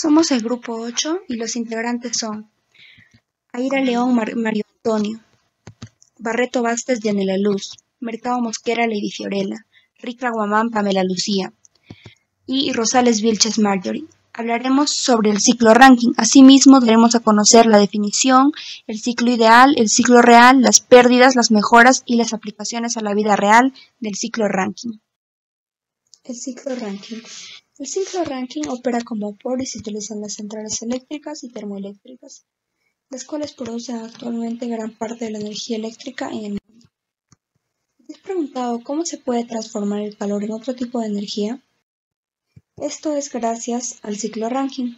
Somos el grupo 8 y los integrantes son Aira León Mario Antonio, Barreto Bastes Yanela Luz, Mercado Mosquera Lady Fiorella, Ricla Guamán Pamela Lucía y Rosales Vilches Marjorie. Hablaremos sobre el ciclo ranking. Asimismo, daremos a conocer la definición, el ciclo ideal, el ciclo real, las pérdidas, las mejoras y las aplicaciones a la vida real del ciclo ranking. El ciclo ranking. El ciclo ranking opera como vapor y se utiliza en las centrales eléctricas y termoeléctricas, las cuales producen actualmente gran parte de la energía eléctrica en el mundo. ¿Te has preguntado cómo se puede transformar el calor en otro tipo de energía? Esto es gracias al ciclo ranking.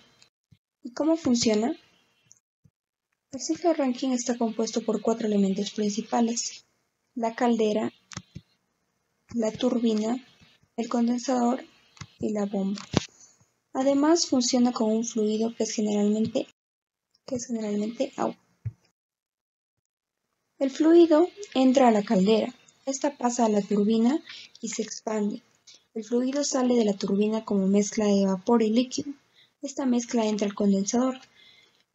¿Y cómo funciona? El ciclo ranking está compuesto por 4 elementos principales: la caldera, la turbina, el condensador y la bomba. Además, funciona con un fluido que es generalmente agua. El fluido entra a la caldera, esta pasa a la turbina y se expande. El fluido sale de la turbina como mezcla de vapor y líquido. Esta mezcla entra al condensador,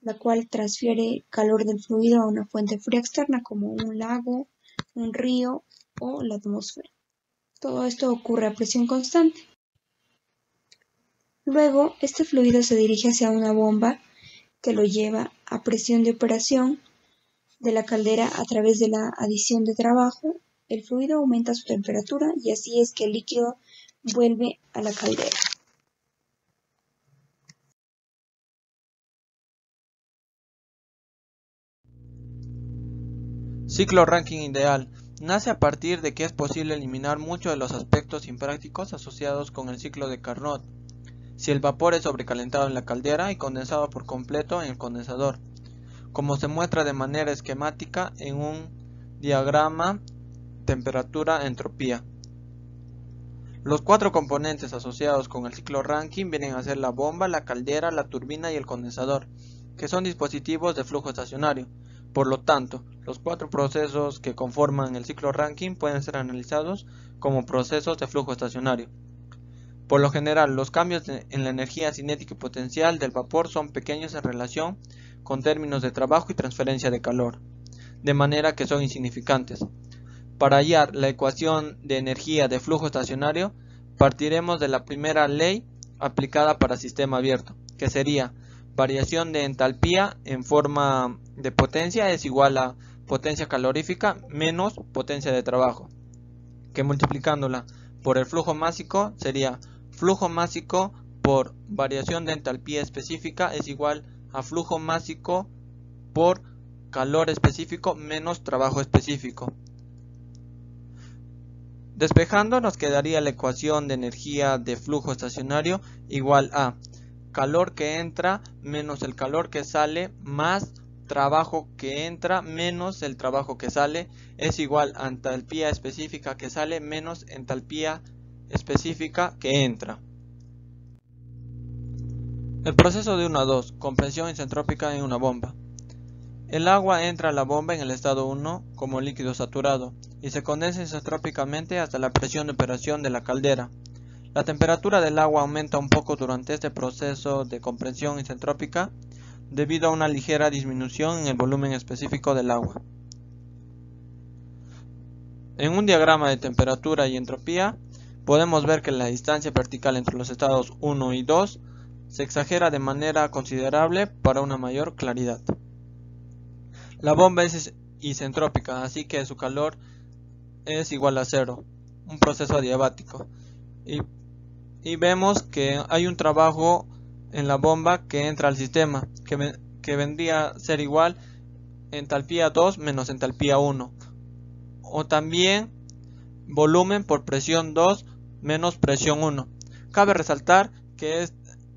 la cual transfiere calor del fluido a una fuente fría externa como un lago, un río o la atmósfera. Todo esto ocurre a presión constante. Luego, este fluido se dirige hacia una bomba que lo lleva a presión de operación de la caldera. A través de la adición de trabajo, el fluido aumenta su temperatura y así es que el líquido vuelve a la caldera. Ciclo ranking ideal. Nace a partir de que es posible eliminar muchos de los aspectos imprácticos asociados con el ciclo de Carnot, si el vapor es sobrecalentado en la caldera y condensado por completo en el condensador, como se muestra de manera esquemática en un diagrama temperatura-entropía. Los 4 componentes asociados con el ciclo ranking vienen a ser la bomba, la caldera, la turbina y el condensador, que son dispositivos de flujo estacionario. Por lo tanto, los 4 procesos que conforman el ciclo ranking pueden ser analizados como procesos de flujo estacionario. Por lo general, los cambios en la energía cinética y potencial del vapor son pequeños en relación con términos de trabajo y transferencia de calor, de manera que son insignificantes. Para hallar la ecuación de energía de flujo estacionario, partiremos de la primera ley aplicada para sistema abierto, que sería variación de entalpía en forma de potencia es igual a potencia calorífica menos potencia de trabajo, que multiplicándola por el flujo másico sería flujo másico por variación de entalpía específica es igual a flujo másico por calor específico menos trabajo específico. Despejando nos quedaría la ecuación de energía de flujo estacionario igual a calor que entra menos el calor que sale más trabajo que entra menos el trabajo que sale es igual a entalpía específica que sale menos entalpía específica que entra. El proceso de 1 a 2, compresión isentrópica en una bomba. El agua entra a la bomba en el estado 1 como líquido saturado y se condensa isentrópicamente hasta la presión de operación de la caldera. La temperatura del agua aumenta un poco durante este proceso de compresión isentrópica debido a una ligera disminución en el volumen específico del agua. En un diagrama de temperatura y entropía podemos ver que la distancia vertical entre los estados 1 y 2 se exagera de manera considerable para una mayor claridad. La bomba es isentrópica, así que su calor es igual a 0, un proceso adiabático. Y vemos que hay un trabajo en la bomba que entra al sistema, que vendría a ser igual entalpía 2 menos entalpía 1. O también volumen por presión 2 menos presión 1. Cabe resaltar que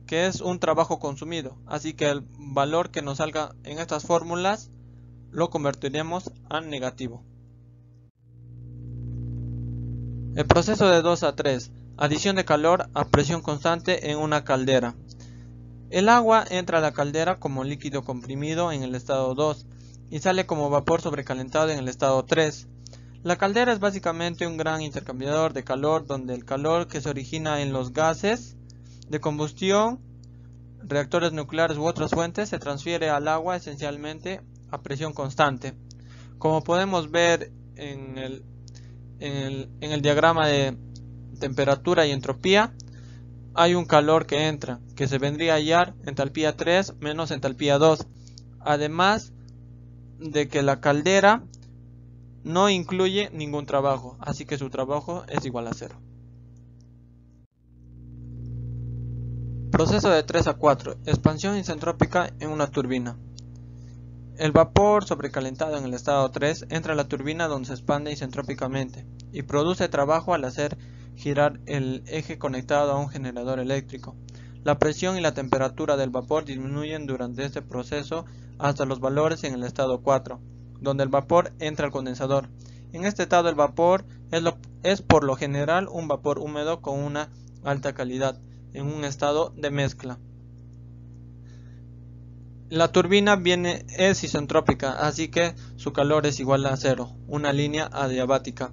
es un trabajo consumido, así que el valor que nos salga en estas fórmulas lo convertiremos a negativo. El proceso de 2 a 3. Adición de calor a presión constante en una caldera. El agua entra a la caldera como líquido comprimido en el estado 2 y sale como vapor sobrecalentado en el estado 3. La caldera es básicamente un gran intercambiador de calor donde el calor que se origina en los gases de combustión reactores nucleares u otras fuentes, se transfiere al agua esencialmente a presión constante. Como podemos ver en el diagrama de temperatura y entropía, hay un calor que entra, que se vendría a hallar entalpía 3 menos entalpía 2, además de que la caldera no incluye ningún trabajo, así que su trabajo es igual a 0. Proceso de 3 a 4. Expansión isentrópica en una turbina. El vapor sobrecalentado en el estado 3 entra a la turbina donde se expande isentrópicamente y produce trabajo al hacer girar el eje conectado a un generador eléctrico. La presión y la temperatura del vapor disminuyen durante este proceso hasta los valores en el estado 4, donde el vapor entra al condensador. En este estado el vapor es por lo general un vapor húmedo con una alta calidad, en un estado de mezcla. La turbina es isentrópica, así que su calor es igual a 0, una línea adiabática.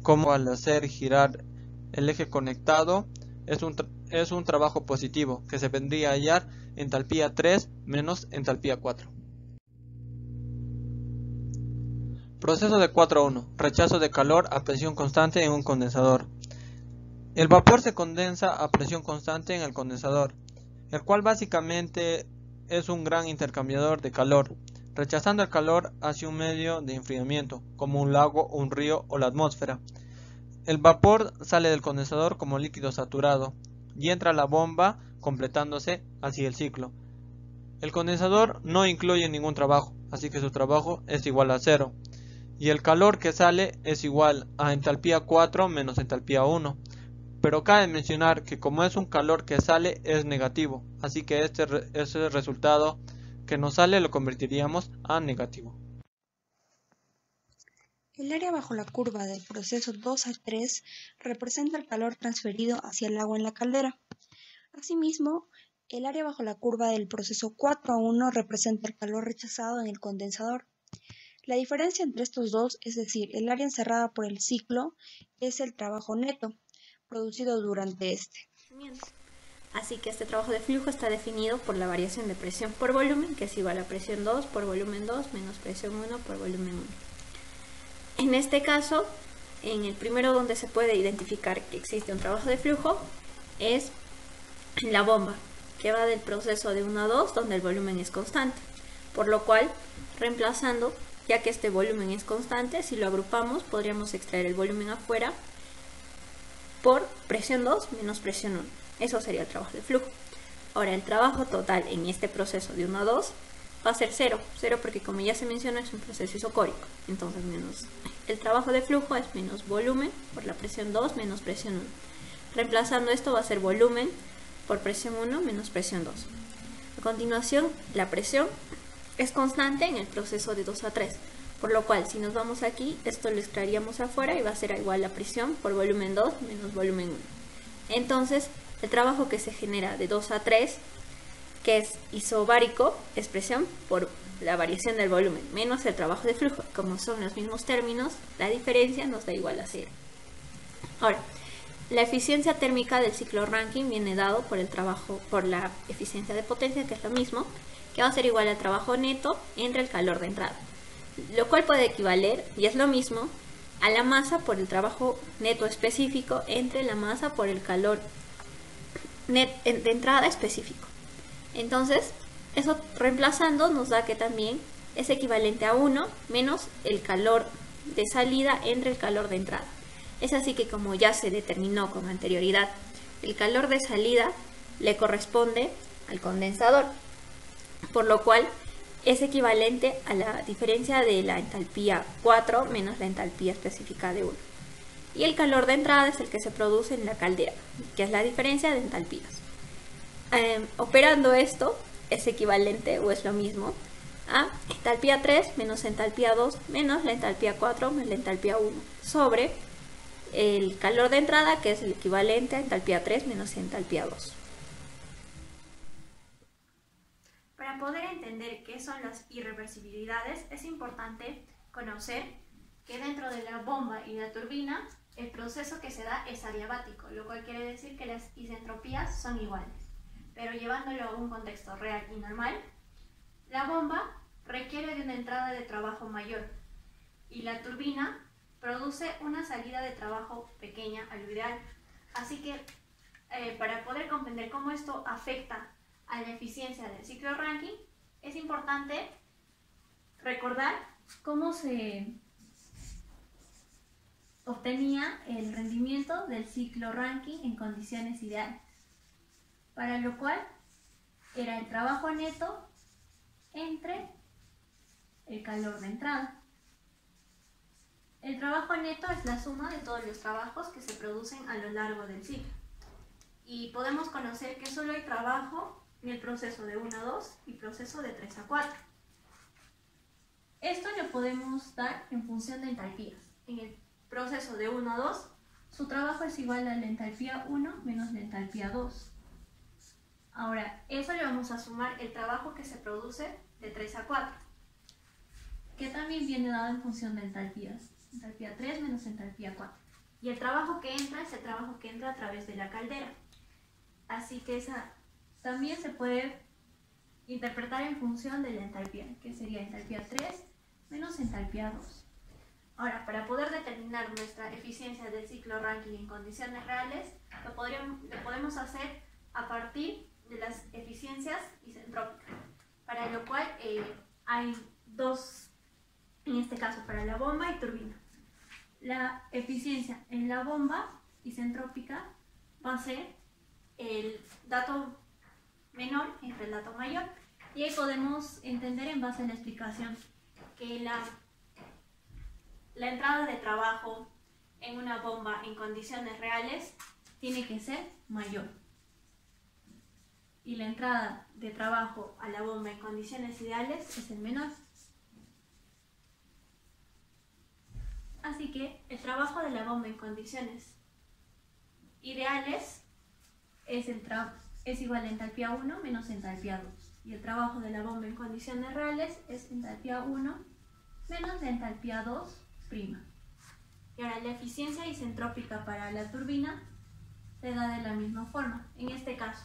Como al hacer girar el eje conectado es un trabajo positivo, que se vendría a hallar entalpía 3 menos entalpía 4. Proceso de 4 a 1. Rechazo de calor a presión constante en un condensador. El vapor se condensa a presión constante en el condensador, el cual básicamente es un gran intercambiador de calor, rechazando el calor hacia un medio de enfriamiento, como un lago, un río o la atmósfera. El vapor sale del condensador como líquido saturado y entra a la bomba, completándose así el ciclo. El condensador no incluye ningún trabajo, así que su trabajo es igual a 0. Y el calor que sale es igual a entalpía 4 menos entalpía 1. Pero cabe mencionar que como es un calor que sale es negativo, así que ese resultado que nos sale lo convertiríamos a negativo. El área bajo la curva del proceso 2 a 3 representa el calor transferido hacia el agua en la caldera. Asimismo, el área bajo la curva del proceso 4 a 1 representa el calor rechazado en el condensador. La diferencia entre estos dos, es decir, el área encerrada por el ciclo, es el trabajo neto producido durante este. Así que este trabajo de flujo está definido por la variación de presión por volumen, que es igual a presión 2 por volumen 2 menos presión 1 por volumen 1. En este caso, en el primero donde se puede identificar que existe un trabajo de flujo es la bomba, que va del proceso de 1 a 2, donde el volumen es constante. Por lo cual, reemplazando, ya que este volumen es constante, si lo agrupamos, podríamos extraer el volumen afuera por presión 2 menos presión 1. Eso sería el trabajo de flujo. Ahora, el trabajo total en este proceso de 1 a 2 va a ser 0. 0 porque, como ya se mencionó, es un proceso isocórico. Entonces, el trabajo de flujo es menos volumen por la presión 2 menos presión 1. Reemplazando esto va a ser volumen por presión 1 menos presión 2. A continuación, la presión es constante en el proceso de 2 a 3. Por lo cual, si nos vamos aquí, esto lo extraeríamos afuera y va a ser igual a presión por volumen 2 menos volumen 1. Entonces, el trabajo que se genera de 2 a 3, que es isobárico, es presión por la variación del volumen, menos el trabajo de flujo. Como son los mismos términos, la diferencia nos da igual a 0. Ahora, la eficiencia térmica del ciclo Rankine viene dado por la eficiencia de potencia, que es lo mismo, que va a ser igual al trabajo neto entre el calor de entrada, lo cual puede equivaler, y es lo mismo, a la masa por el trabajo neto específico entre la masa por el calor de entrada específico. Entonces, eso reemplazando nos da que también es equivalente a 1 menos el calor de salida entre el calor de entrada. Es así que, como ya se determinó con anterioridad, el calor de salida le corresponde al condensador, por lo cual es equivalente a la diferencia de la entalpía 4 menos la entalpía específica de 1. Y el calor de entrada es el que se produce en la caldera, que es la diferencia de entalpías. Operando esto es equivalente o es lo mismo a entalpía 3 menos entalpía 2 menos la entalpía 4 menos la entalpía 1 sobre el calor de entrada, que es el equivalente a entalpía 3 menos entalpía 2. Para poder entender qué son las irreversibilidades, es importante conocer que dentro de la bomba y la turbina el proceso que se da es adiabático, lo cual quiere decir que las isentropías son iguales. pero llevándolo a un contexto real y normal, la bomba requiere de una entrada de trabajo mayor y la turbina produce una salida de trabajo pequeña a lo ideal. Así que para poder comprender cómo esto afecta a la eficiencia del ciclo Rankine, es importante recordar cómo se obtenía el rendimiento del ciclo Rankine en condiciones ideales, para lo cual era el trabajo neto entre el calor de entrada. El trabajo neto es la suma de todos los trabajos que se producen a lo largo del ciclo. Y podemos conocer que solo hay trabajo en el proceso de 1 a 2 y proceso de 3 a 4. Esto lo podemos dar en función de entalpías. En el proceso de 1 a 2, su trabajo es igual a la entalpía 1 menos la entalpía 2. Ahora, eso le vamos a sumar el trabajo que se produce de 3 a 4, que también viene dado en función de entalpías. Entalpía 3 menos entalpía 4. Y el trabajo que entra es el trabajo que entra a través de la caldera. Así que esa también se puede interpretar en función de la entalpía, que sería entalpía 3 menos entalpía 2. Ahora, para poder determinar nuestra eficiencia del ciclo Rankine en condiciones reales, lo podemos hacer a partir de las eficiencias isentrópicas, para lo cual hay dos, en este caso para la bomba y turbina. La eficiencia en la bomba isentrópica va a ser el dato menor entre el dato mayor, y ahí podemos entender en base a la explicación que la entrada de trabajo en una bomba en condiciones reales tiene que ser mayor, y la entrada de trabajo a la bomba en condiciones ideales es el menor. Así que el trabajo de la bomba en condiciones ideales es igual a entalpía 1 menos entalpía 2. Y el trabajo de la bomba en condiciones reales es entalpía 1 menos la entalpía 2'. Y ahora la eficiencia isentrópica para la turbina se da de la misma forma. En este caso,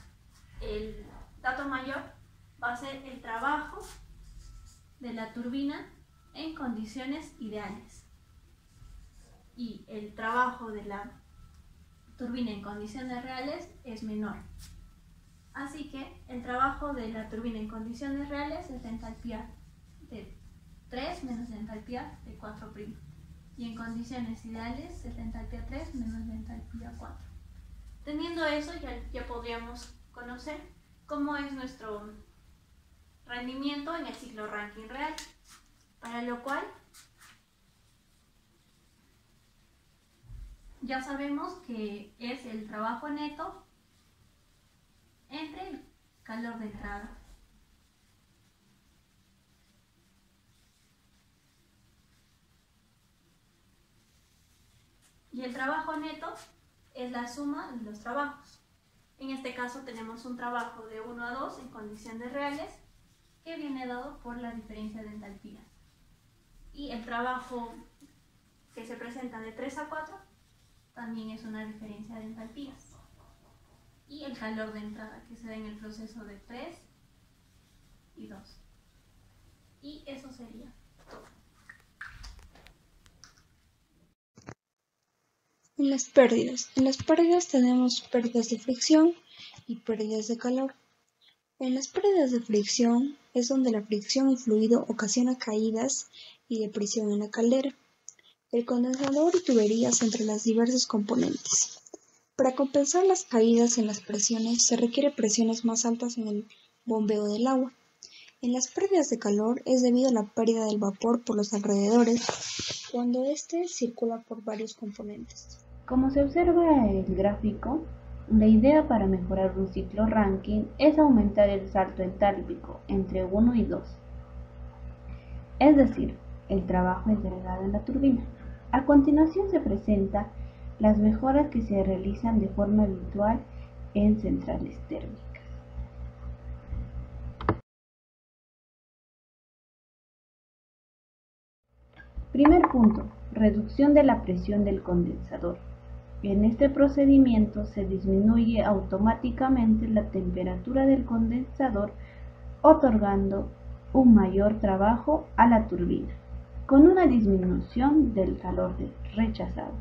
el dato mayor va a ser el trabajo de la turbina en condiciones ideales. Y el trabajo de la turbina en condiciones reales es menor. Así que el trabajo de la turbina en condiciones reales es la entalpía de 3 menos la entalpía de 4'. Y en condiciones ideales es la entalpía 3 menos la entalpía 4. Teniendo eso, ya podríamos conocer cómo es nuestro rendimiento en el ciclo Rankine real, para lo cual ya sabemos que es el trabajo neto entre el calor de entrada y el trabajo neto es la suma de los trabajos. En este caso tenemos un trabajo de 1 a 2 en condiciones reales que viene dado por la diferencia de entalpías, y el trabajo que se presenta de 3 a 4 también es una diferencia de entalpías, y el calor de entrada que se da en el proceso de 3 y 2. Y eso sería todo. En las pérdidas tenemos pérdidas de fricción y pérdidas de calor. En las pérdidas de fricción es donde la fricción y fluido ocasiona caídas y de presión en la caldera, el condensador y tuberías entre las diversas componentes. Para compensar las caídas en las presiones se requiere presiones más altas en el bombeo del agua. En las pérdidas de calor es debido a la pérdida del vapor por los alrededores cuando éste circula por varios componentes. Como se observa en el gráfico, la idea para mejorar un ciclo Rankine es aumentar el salto entálpico entre 1 y 2, es decir, el trabajo entregado en la turbina. A continuación se presentan las mejoras que se realizan de forma habitual en centrales térmicas. Primer punto, reducción de la presión del condensador. En este procedimiento se disminuye automáticamente la temperatura del condensador, otorgando un mayor trabajo a la turbina, con una disminución del calor rechazado.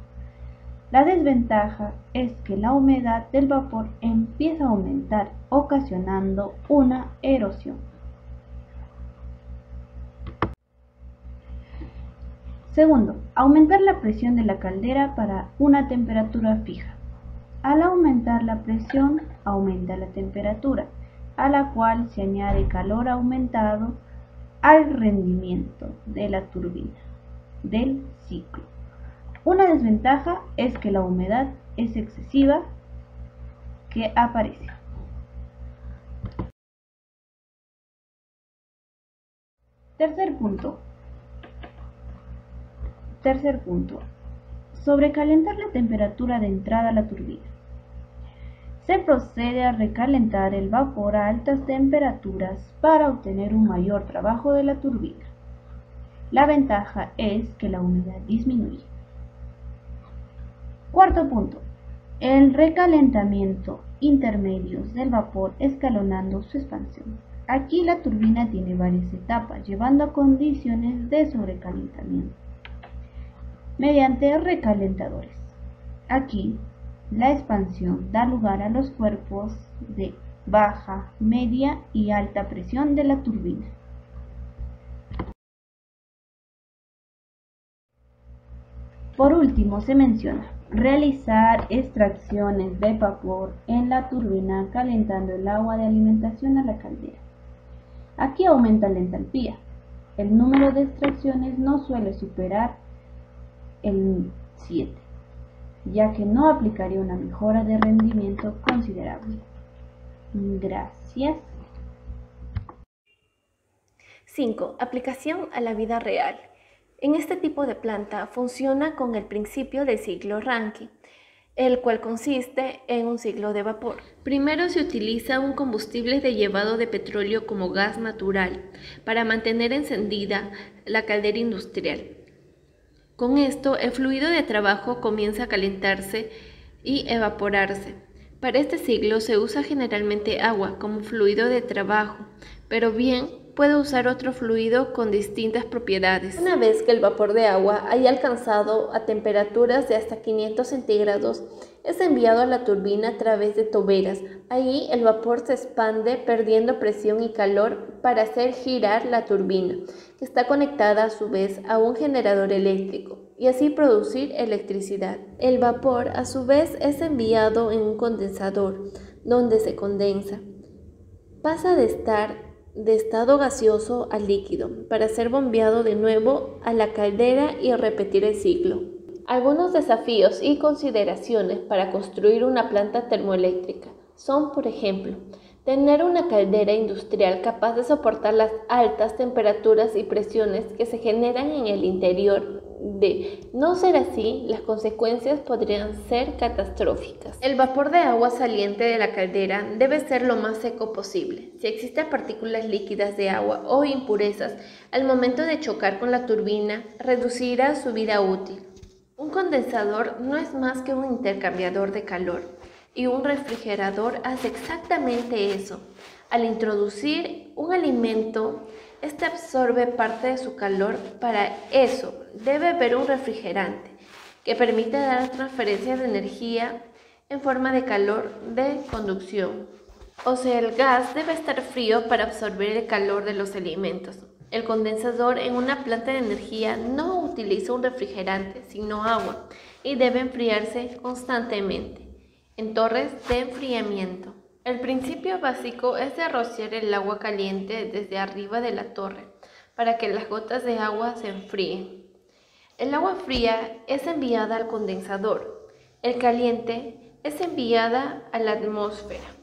La desventaja es que la humedad del vapor empieza a aumentar, ocasionando una erosión. Segundo, aumentar la presión de la caldera para una temperatura fija. Al aumentar la presión, aumenta la temperatura, a la cual se añade calor aumentado al rendimiento de la turbina del ciclo. Una desventaja es que la humedad es excesiva que aparece. Tercer punto. Sobrecalentar la temperatura de entrada a la turbina. Se procede a recalentar el vapor a altas temperaturas para obtener un mayor trabajo de la turbina. La ventaja es que la humedad disminuye. Cuarto punto. El recalentamiento intermedios del vapor escalonando su expansión. Aquí la turbina tiene varias etapas, llevando a condiciones de sobrecalentamiento mediante recalentadores. Aquí, la expansión da lugar a los cuerpos de baja, media y alta presión de la turbina. Por último, se menciona realizar extracciones de vapor en la turbina calentando el agua de alimentación a la caldera. Aquí aumenta la entalpía. El número de extracciones no suele superar el 7, ya que no aplicaría una mejora de rendimiento considerable. Gracias. 5. Aplicación a la vida real. En este tipo de planta funciona con el principio del ciclo Rankine, el cual consiste en un ciclo de vapor. Primero se utiliza un combustible de llevado de petróleo como gas natural para mantener encendida la caldera industrial. Con esto, el fluido de trabajo comienza a calentarse y evaporarse. Para este ciclo se usa generalmente agua como fluido de trabajo, pero bien puede usar otro fluido con distintas propiedades. Una vez que el vapor de agua haya alcanzado a temperaturas de hasta 500 centígrados, es enviado a la turbina a través de toberas. Ahí el vapor se expande perdiendo presión y calor para hacer girar la turbina, que está conectada a su vez a un generador eléctrico, y así producir electricidad. El vapor a su vez es enviado en un condensador, donde se condensa. Pasa de estado gaseoso a líquido, para ser bombeado de nuevo a la caldera y repetir el ciclo. Algunos desafíos y consideraciones para construir una planta termoeléctrica son, por ejemplo, tener una caldera industrial capaz de soportar las altas temperaturas y presiones que se generan en el interior. De no ser así, las consecuencias podrían ser catastróficas. El vapor de agua saliente de la caldera debe ser lo más seco posible. Si existen partículas líquidas de agua o impurezas, al momento de chocar con la turbina, reducirá su vida útil. Un condensador no es más que un intercambiador de calor, y un refrigerador hace exactamente eso. Al introducir un alimento, este absorbe parte de su calor. Para eso debe haber un refrigerante que permita dar transferencia de energía en forma de calor de conducción. O sea, el gas debe estar frío para absorber el calor de los alimentos. El condensador en una planta de energía no utiliza un refrigerante, sino agua, y debe enfriarse constantemente en torres de enfriamiento. El principio básico es de rociar el agua caliente desde arriba de la torre para que las gotas de agua se enfríen. El agua fría es enviada al condensador. El caliente es enviada a la atmósfera.